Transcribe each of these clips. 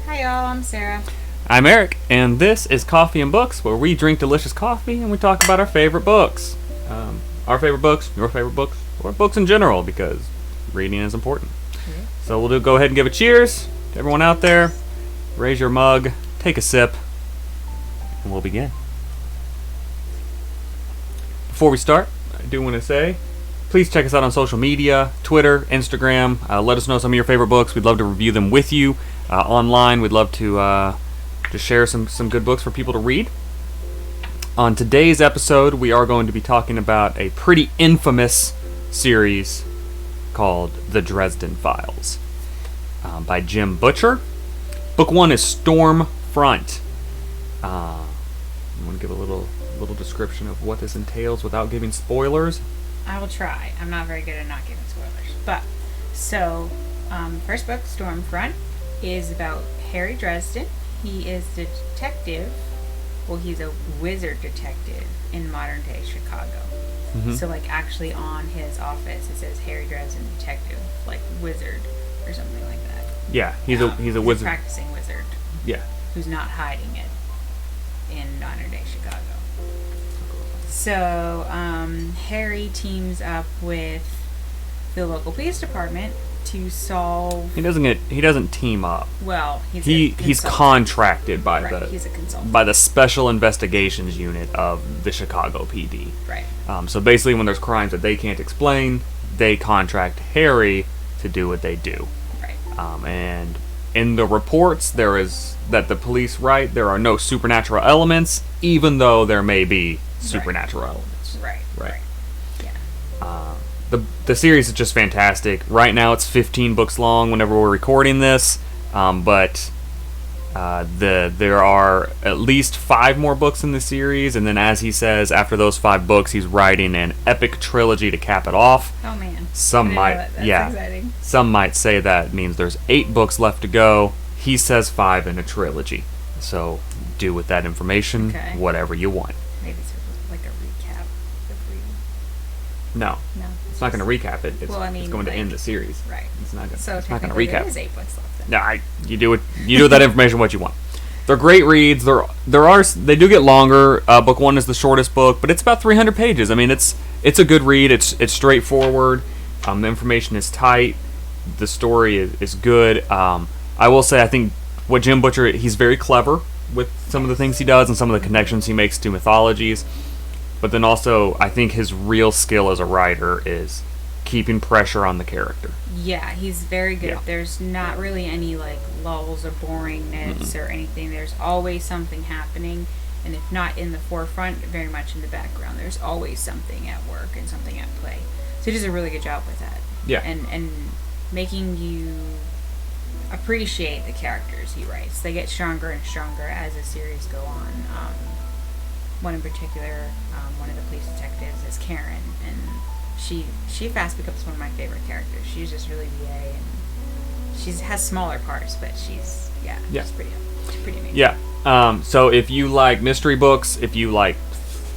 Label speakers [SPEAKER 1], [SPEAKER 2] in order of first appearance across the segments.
[SPEAKER 1] Hi y'all, I'm Sarah.
[SPEAKER 2] I'm Eric, and this is Coffee and Books, where we drink delicious coffee and we talk about our favorite books. Our favorite books, your favorite books, or books in general, because reading is important.
[SPEAKER 1] Yeah.
[SPEAKER 2] So we'll go ahead and give a cheers to everyone out there. Raise your mug, take a sip, and we'll begin. Before we start, I do want to say, please check us out on social media, Twitter, Instagram. Let us know some of your favorite books. We'd love to review them with you. Online, we'd love to just share some good books for people to read. On today's episode, we are going to be talking about a pretty infamous series called The Dresden Files by Jim Butcher. Book 1 is Stormfront. I want to give a little description of what this entails without giving spoilers.
[SPEAKER 1] I will try. I'm not very good at not giving spoilers. But, so, first book, Stormfront, is about Harry Dresden. He is the detective. Well, he's a wizard detective in modern day Chicago.
[SPEAKER 2] Mm-hmm.
[SPEAKER 1] So, like, actually on his office, it says Harry Dresden Detective, like wizard or something like that.
[SPEAKER 2] Yeah, he's a
[SPEAKER 1] He's
[SPEAKER 2] wizard.
[SPEAKER 1] a practicing wizard.
[SPEAKER 2] Yeah.
[SPEAKER 1] Who's not hiding it in modern day Chicago. So, Harry teams up with the local police department to solve.
[SPEAKER 2] He doesn't team up.
[SPEAKER 1] Well,
[SPEAKER 2] He's contracted by
[SPEAKER 1] he's a consultant.
[SPEAKER 2] by the Special Investigations Unit of the Chicago PD.
[SPEAKER 1] Right.
[SPEAKER 2] So basically, when there's crimes that they can't explain, they contract Harry to do what they do.
[SPEAKER 1] Right.
[SPEAKER 2] And in the reports, that the police write, there are no supernatural elements, even though there may be supernatural elements.
[SPEAKER 1] Right. Yeah.
[SPEAKER 2] The series is just fantastic. Right now, it's 15 books long. Whenever we're recording this, but there are at least 5 more books in the series, and then, as he says, after those 5 books, he's writing an epic trilogy to cap it off.
[SPEAKER 1] Oh man.
[SPEAKER 2] Some might,
[SPEAKER 1] That's exciting.
[SPEAKER 2] Some might say that means there's 8 books left to go. He says 5 in a trilogy. So do with that information whatever you want.
[SPEAKER 1] Maybe it's like a recap of reading.
[SPEAKER 2] No. It's not going to recap it. It's going to end the series.
[SPEAKER 1] Right.
[SPEAKER 2] It's not going
[SPEAKER 1] to
[SPEAKER 2] recap.
[SPEAKER 1] There is 8 books left.
[SPEAKER 2] No, you do with that information what you want. They're great reads. They do get longer. Book 1 is the shortest book, but it's about 300 pages. I mean, it's a good read. It's straightforward. The information is tight. The story is good. I will say, I think what Jim Butcher, he's very clever with some of the things he does and some of the connections he makes to mythologies. But then also, I think his real skill as a writer is keeping pressure on the character.
[SPEAKER 1] Yeah, he's very good.
[SPEAKER 2] Yeah.
[SPEAKER 1] There's not really any like lulls or boringness or anything. There's always something happening, and if not in the forefront, very much in the background. There's always something at work and something at play. So he does a really good job with that.
[SPEAKER 2] Yeah.
[SPEAKER 1] And making you appreciate the characters he writes. They get stronger and stronger as the series go on. One in particular, one of the police detectives is Karen, and she fast becomes one of my favorite characters. She's just really VA, and she has smaller parts, but she's pretty amazing.
[SPEAKER 2] Yeah. So if you like mystery books, if you like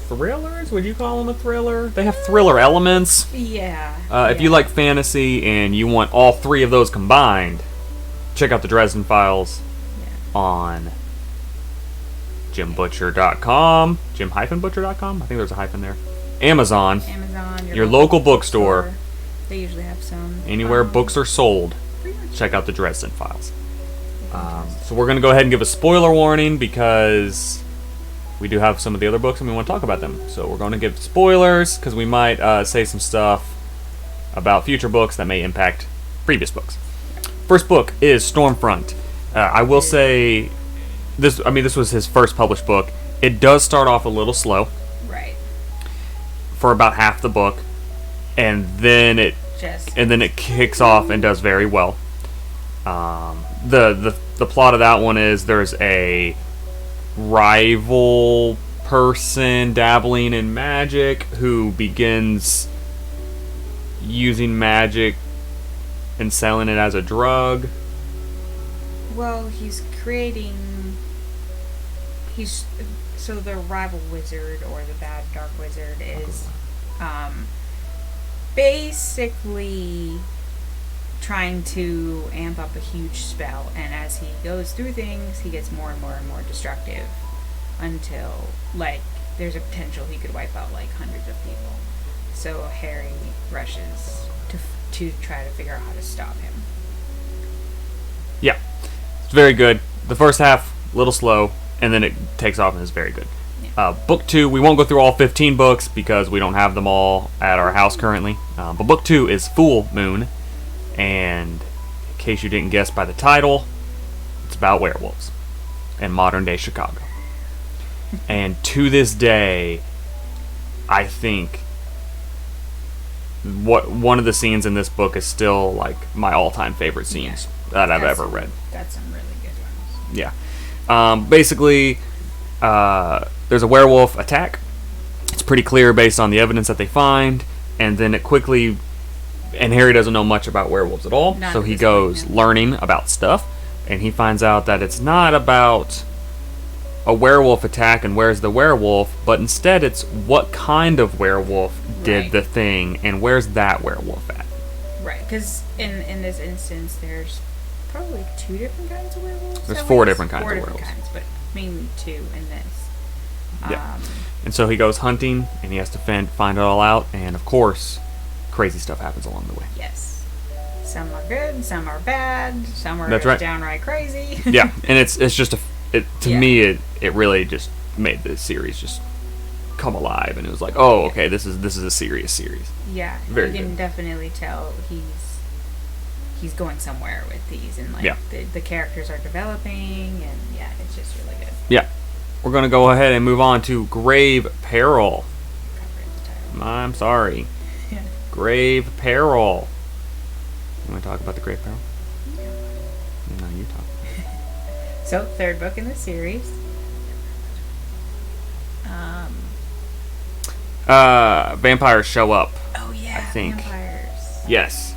[SPEAKER 2] thrillers, would you call them a thriller? They have thriller elements.
[SPEAKER 1] Yeah.
[SPEAKER 2] If you like fantasy and you want all 3 of those combined, check out the Dresden Files on jimbutcher.com. Jim-butcher.com? I think there's a hyphen there. Amazon. Your local bookstore.
[SPEAKER 1] They usually have some.
[SPEAKER 2] Anywhere books are sold, check out the Dresden Files. So we're going to go ahead and give a spoiler warning because we do have some of the other books and we want to talk about them. So we're going to give spoilers because we might say some stuff about future books that may impact previous books. First book is Stormfront. I will say this was his first published book. It does start off a little slow.
[SPEAKER 1] Right.
[SPEAKER 2] For about half the book, and then it kicks off and does very well. The plot of that one is there's a rival person dabbling in magic who begins using magic and selling it as a drug.
[SPEAKER 1] Well, so the rival wizard, or the bad dark wizard, is basically trying to amp up a huge spell, and as he goes through things, he gets more and more and more destructive until, like, there's a potential he could wipe out, like, hundreds of people. So Harry rushes to try to figure out how to stop him.
[SPEAKER 2] Yeah. It's very good. The first half, a little slow, and then it takes off and is very good.
[SPEAKER 1] Yeah.
[SPEAKER 2] Book 2, we won't go through all 15 books because we don't have them all at our house currently. But book 2 is Full Moon. And in case you didn't guess by the title, it's about werewolves in modern day Chicago. And to this day, I think one of the scenes in this book is still like my all-time favorite scenes that I've ever read.
[SPEAKER 1] Got some really good ones.
[SPEAKER 2] Yeah. Basically, there's a werewolf attack. It's pretty clear based on the evidence that they find, and then it quickly... And Harry doesn't know much about werewolves at all, so he goes learning about stuff, and he finds out that it's not about a werewolf attack and where's the werewolf, but instead it's what kind of werewolf did the thing, and where's that werewolf at.
[SPEAKER 1] Right, because in this instance, there's probably 2 different kinds of werewolves.
[SPEAKER 2] There's 4 different kinds of werewolves.
[SPEAKER 1] But mainly 2 in this.
[SPEAKER 2] Yeah. And so he goes hunting, and he has to find it all out, and of course... crazy stuff happens along the way.
[SPEAKER 1] Yes. Some are good, some are bad, some are downright crazy.
[SPEAKER 2] Yeah, and it's just to me it really just made the series just come alive, and it was like, oh, okay, this is a serious series.
[SPEAKER 1] Yeah,
[SPEAKER 2] very
[SPEAKER 1] you can
[SPEAKER 2] good.
[SPEAKER 1] definitely tell he's going somewhere with these, and like the characters are developing, and it's just really good.
[SPEAKER 2] Yeah, we're gonna go ahead and move on to Grave Peril. I'm sorry. Grave Peril. You want to talk about the Grave Peril? No, you talk.
[SPEAKER 1] So, 3rd book in the series.
[SPEAKER 2] Vampires show up.
[SPEAKER 1] Oh yeah,
[SPEAKER 2] I think.
[SPEAKER 1] Vampires.
[SPEAKER 2] Yes.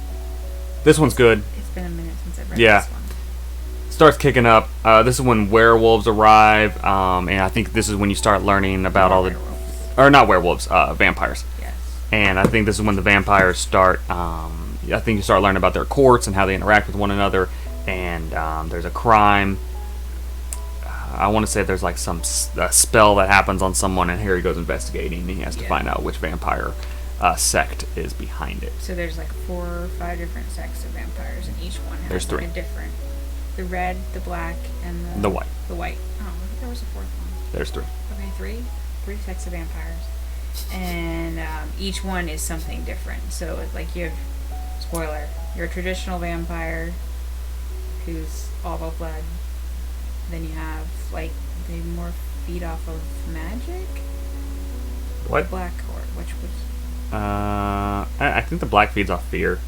[SPEAKER 2] This one's good.
[SPEAKER 1] It's been a minute since I've read this one.
[SPEAKER 2] Starts kicking up. This is when werewolves arrive, and I think this is when you start learning about all the...
[SPEAKER 1] werewolves.
[SPEAKER 2] Or not werewolves, vampires.
[SPEAKER 1] Yes.
[SPEAKER 2] And I think this is when the vampires start... I think you start learning about their courts and how they interact with one another. And there's a crime. I want to say there's like some spell that happens on someone, and Harry goes investigating, and he has to find out which vampire sect is behind it.
[SPEAKER 1] So there's like 4 or 5 different sects of vampires, and each one has like a different... The red, the black, and
[SPEAKER 2] the white.
[SPEAKER 1] The white. Oh, I think there was a 4th one.
[SPEAKER 2] There's 3.
[SPEAKER 1] Okay, 3? 3 sects of vampires. And each one is something different. So, like, you have... Spoiler. You're a traditional vampire who's all about blood. Then you have, like, they more feed off of magic?
[SPEAKER 2] What?
[SPEAKER 1] Black Horde, which was...
[SPEAKER 2] I think the black feeds off fear.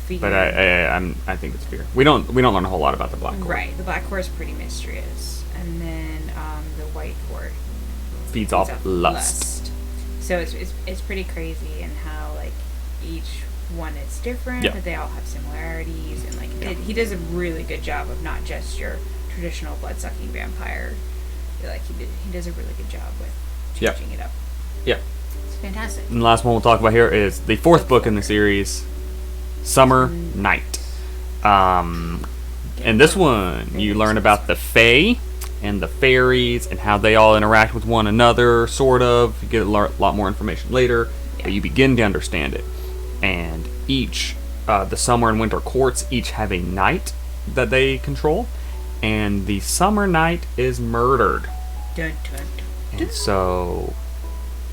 [SPEAKER 1] Fear.
[SPEAKER 2] But I think it's fear. We don't learn a whole lot about the black horde.
[SPEAKER 1] Right, the black horde is pretty mysterious, and then the white horde
[SPEAKER 2] feeds off lust.
[SPEAKER 1] So it's pretty crazy, and how like each one is different, but they all have similarities, and like he does a really good job of not just your traditional blood sucking vampire. Like he does a really good job with changing it up.
[SPEAKER 2] Yeah,
[SPEAKER 1] it's fantastic.
[SPEAKER 2] And the last one we'll talk about here is the 4th book in the series. Summer Night. And this one, you learn about the Fae and the fairies and how they all interact with one another, sort of. You get a lot more information later, but you begin to understand it. And each, the summer and winter courts, each have a knight that they control. And the summer knight is murdered.
[SPEAKER 1] Dun, dun, dun.
[SPEAKER 2] And so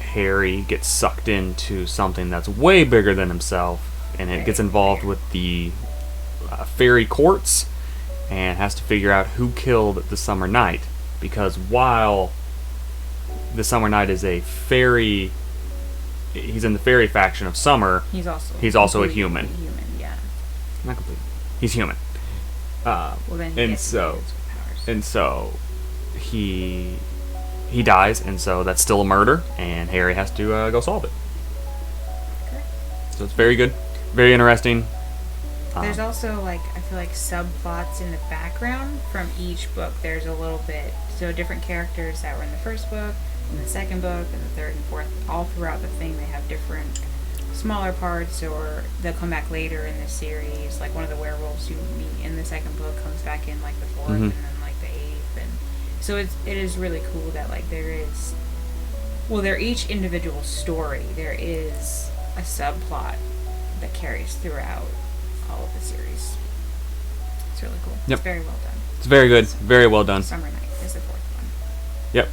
[SPEAKER 2] Harry gets sucked into something that's way bigger than himself. And it gets involved with the fairy courts and has to figure out who killed the Summer Knight. Because while the Summer Knight is a fairy, he's in the fairy faction of Summer, he's also a human. Not completely. He's human. And so he dies, and so that's still a murder, and Harry has to go solve it. Okay. So it's very good. Very interesting.
[SPEAKER 1] There's also, like, I feel like subplots in the background from each book. There's a little bit. So different characters that were in the 1st book, in the 2nd book, and the 3rd and 4th. All throughout the thing, they have different smaller parts, or they'll come back later in the series. Like one of the werewolves you meet in the second book comes back in like the fourth
[SPEAKER 2] Mhm.
[SPEAKER 1] and then like the eighth, and so it is really cool that like they're each individual story. There is a subplot that carries throughout all of the series. It's really cool.
[SPEAKER 2] Yep.
[SPEAKER 1] It's very well done.
[SPEAKER 2] It's very good. Very well done.
[SPEAKER 1] Summer Night is the fourth one.
[SPEAKER 2] Yep.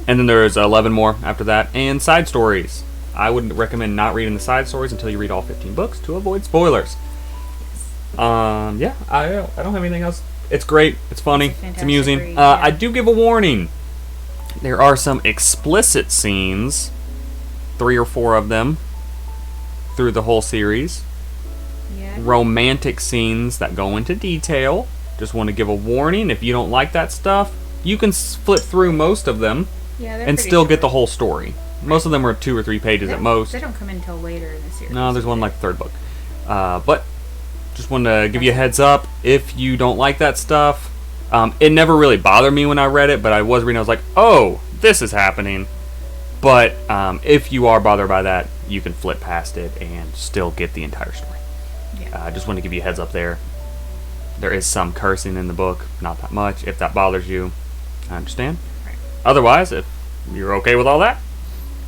[SPEAKER 2] And then there's 11 more after that. And side stories. I would recommend not reading the side stories until you read all 15 books to avoid spoilers. Yeah, I don't have anything else. It's great. It's funny.
[SPEAKER 1] It's a
[SPEAKER 2] It's amusing.
[SPEAKER 1] fantastic read, yeah.
[SPEAKER 2] I do give a warning. There are some explicit scenes, 3 or 4 of them, through the whole series.
[SPEAKER 1] Yeah.
[SPEAKER 2] Romantic scenes that go into detail. Just want to give a warning. If you don't like that stuff, you can flip through most of them
[SPEAKER 1] Yeah, they're
[SPEAKER 2] and
[SPEAKER 1] pretty
[SPEAKER 2] still
[SPEAKER 1] short.
[SPEAKER 2] get the whole story. Most of them are 2 or 3 pages at most.
[SPEAKER 1] They don't come in until later in the series.
[SPEAKER 2] No, there's one like the third book. But just wanted to give you a heads up. If you don't like that stuff, it never really bothered me when I read it, but I was reading, I was like, oh, this is happening. But if you are bothered by that, you can flip past it and still get the entire story.
[SPEAKER 1] Yeah.
[SPEAKER 2] I just want to give you a heads up there. There is some cursing in the book, not that much. If that bothers you, I understand.
[SPEAKER 1] Right.
[SPEAKER 2] Otherwise, if you're okay with all that,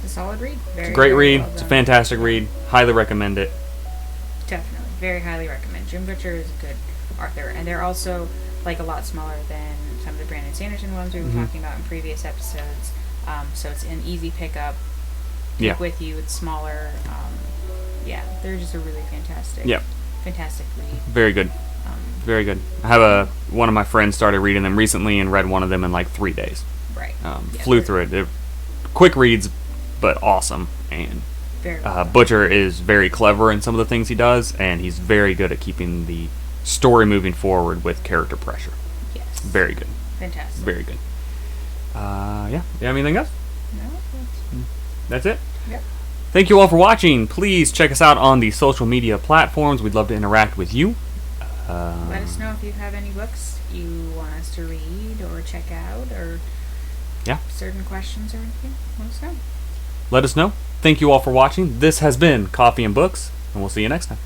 [SPEAKER 1] It's a solid read.
[SPEAKER 2] it's a great
[SPEAKER 1] very
[SPEAKER 2] read.
[SPEAKER 1] well
[SPEAKER 2] It's a
[SPEAKER 1] done.
[SPEAKER 2] fantastic read. Highly recommend it.
[SPEAKER 1] Definitely. Very highly recommend. Jim Butcher is a good author. And they're also like a lot smaller than some of the Brandon Sanderson ones we were
[SPEAKER 2] Mhm.
[SPEAKER 1] talking about in previous episodes. So it's an easy pickup.
[SPEAKER 2] Yeah.
[SPEAKER 1] Take with you. It's smaller. Yeah, they're just a really fantastic,
[SPEAKER 2] Yeah.
[SPEAKER 1] fantastic read.
[SPEAKER 2] Very good. Very good. I have one of my friends started reading them recently and read one of them in like 3 days.
[SPEAKER 1] Right. Yeah,
[SPEAKER 2] Flew
[SPEAKER 1] they're
[SPEAKER 2] through it. They're quick reads, but awesome. And
[SPEAKER 1] Very well done.
[SPEAKER 2] Butcher is very clever in some of the things he does, and he's very good at keeping the story moving forward with character pressure.
[SPEAKER 1] Yes.
[SPEAKER 2] Very good.
[SPEAKER 1] Fantastic.
[SPEAKER 2] Very good. Yeah. You have anything else?
[SPEAKER 1] No,
[SPEAKER 2] That's it?
[SPEAKER 1] Yep.
[SPEAKER 2] Thank you all for watching. Please check us out on the social media platforms. We'd love to interact with you.
[SPEAKER 1] Let us know if you have any books you want us to read or check out, or
[SPEAKER 2] Yeah.
[SPEAKER 1] certain questions or anything. Let us know.
[SPEAKER 2] Let us know. Thank you all for watching. This has been Coffee and Books, and we'll see you next time.